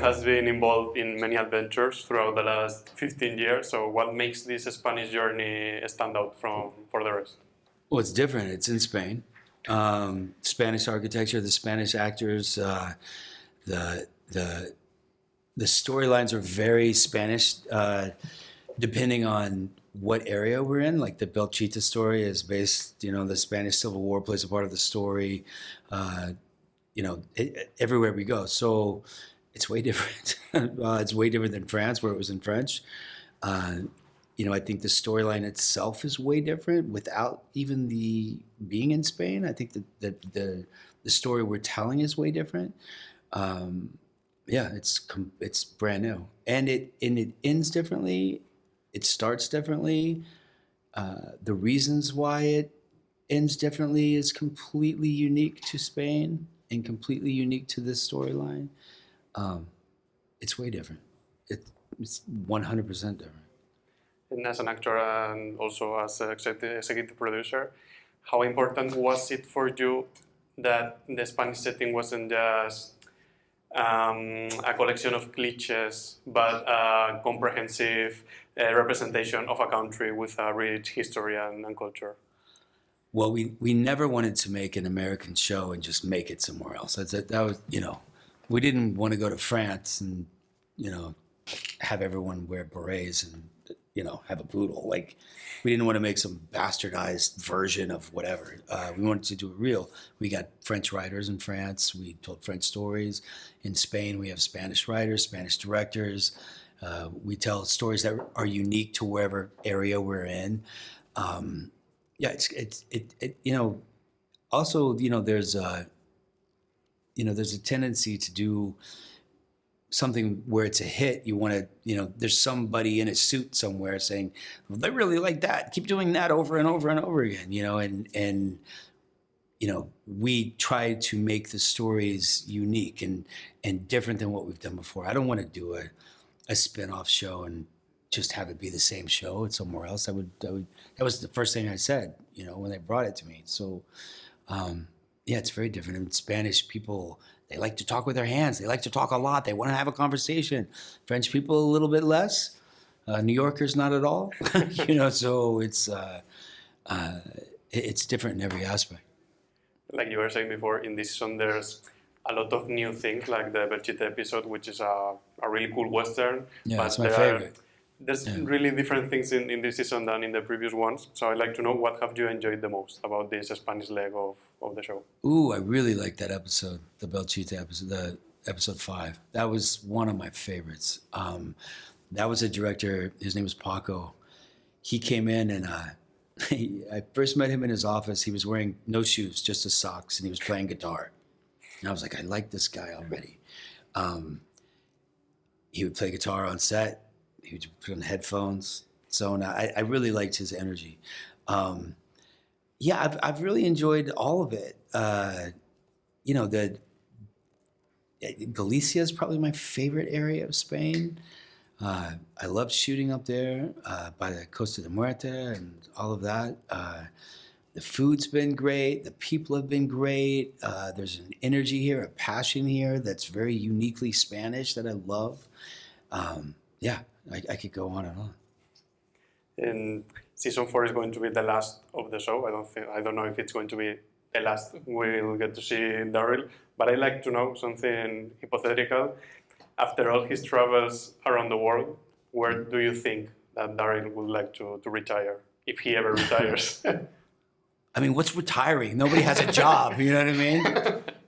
has been involved in many adventures throughout the last 15 years. So what makes this Spanish journey stand out for the rest? Well, it's different. It's in Spain. Spanish architecture, the Spanish actors, the the storylines are very Spanish, depending on what area we're in. Like the Belchita story is based, the Spanish Civil War plays a part of the story. Uh, Everywhere we go, so it's way different. It's way different than France, where it was in French. Uh, I think the storyline itself is way different without even the being in Spain. I think the story we're telling is way different. Um, yeah, it's brand new, and it ends differently. It starts differently. The reasons why it ends differently is completely unique to Spain and completely unique to this storyline. Um, it's way different. It's 100% different. And as an actor and also as an executive producer, how important was it for you that the Spanish setting wasn't just a collection of cliches, but a comprehensive representation of a country with a rich history and culture? Well, we never wanted to make an American show and just make it somewhere else. That was, we didn't want to go to France and, you know, have everyone wear berets and, have a poodle. Like, we didn't want to make some bastardized version of whatever. We wanted to do it real. We got French writers in France. We told French stories. In Spain, we have Spanish writers, Spanish directors. We tell stories that are unique to wherever area we're in. Yeah, also, there's a tendency to do something where it's a hit. You want to, there's somebody in a suit somewhere saying, well, they really like that. Keep doing that over and over and over again, and we try to make the stories unique and different than what we've done before. I don't want to do a spin-off show and just have it be the same show somewhere else. That was the first thing I said, when they brought it to me. So, yeah, it's very different. In Spanish, people, they like to talk with their hands. They like to talk a lot. They want to have a conversation. French people, a little bit less. New Yorkers, not at all. So it's different in every aspect. Like you were saying before, in this season there's a lot of new things, like the Belchite episode, which is a really cool Western. Yeah, but it's my favorite. There's Yeah. really different things in this season than in the previous ones. So I'd like to know, what have you enjoyed the most about this Spanish leg of the show? Ooh, I really like that episode, the Belchita episode, the episode 5. That was one of my favorites. That was a director. His name was Paco. He came in and I first met him in his office. He was wearing no shoes, just his socks, and he was playing guitar. And I was like, I like this guy already. He would play guitar on set. He would put on headphones. So I really liked his energy. Yeah, I've really enjoyed all of it. Galicia is probably my favorite area of Spain. I love shooting up there by the Costa de Muerte and all of that. The food's been great. The people have been great. There's an energy here, a passion here that's very uniquely Spanish that I love. Yeah, I could go on and on. And season 4 is going to be the last of the show. I don't know if it's going to be the last we'll get to see Daryl, but I'd like to know something hypothetical. After all his travels around the world, where do you think that Daryl would like to retire, if he ever retires? I mean, what's retiring? Nobody has a job. You know what I mean?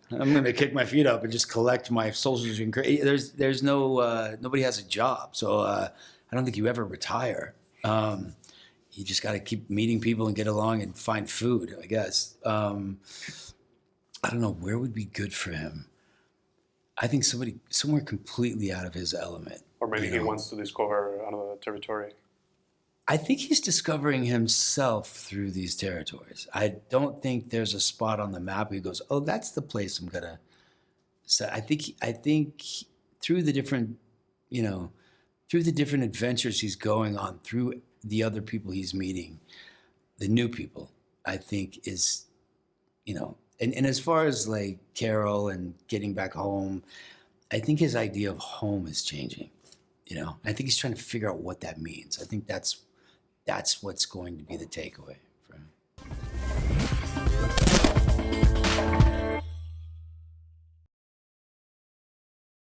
I'm going to kick my feet up and just collect my social security. There's no nobody has a job, so I don't think you ever retire. You just got to keep meeting people and get along and find food, I guess. I don't know, where would be good for him. I think somewhere completely out of his element. Or maybe he wants to discover another territory. I think he's discovering himself through these territories. I don't think there's a spot on the map where he goes, oh, that's the place I'm gonna. So I think through the different, through the different adventures he's going on, through the other people he's meeting, the new people, I think and as far as like Carol and getting back home, I think his idea of home is changing. I think he's trying to figure out what that means. I think that's what's going to be the takeaway.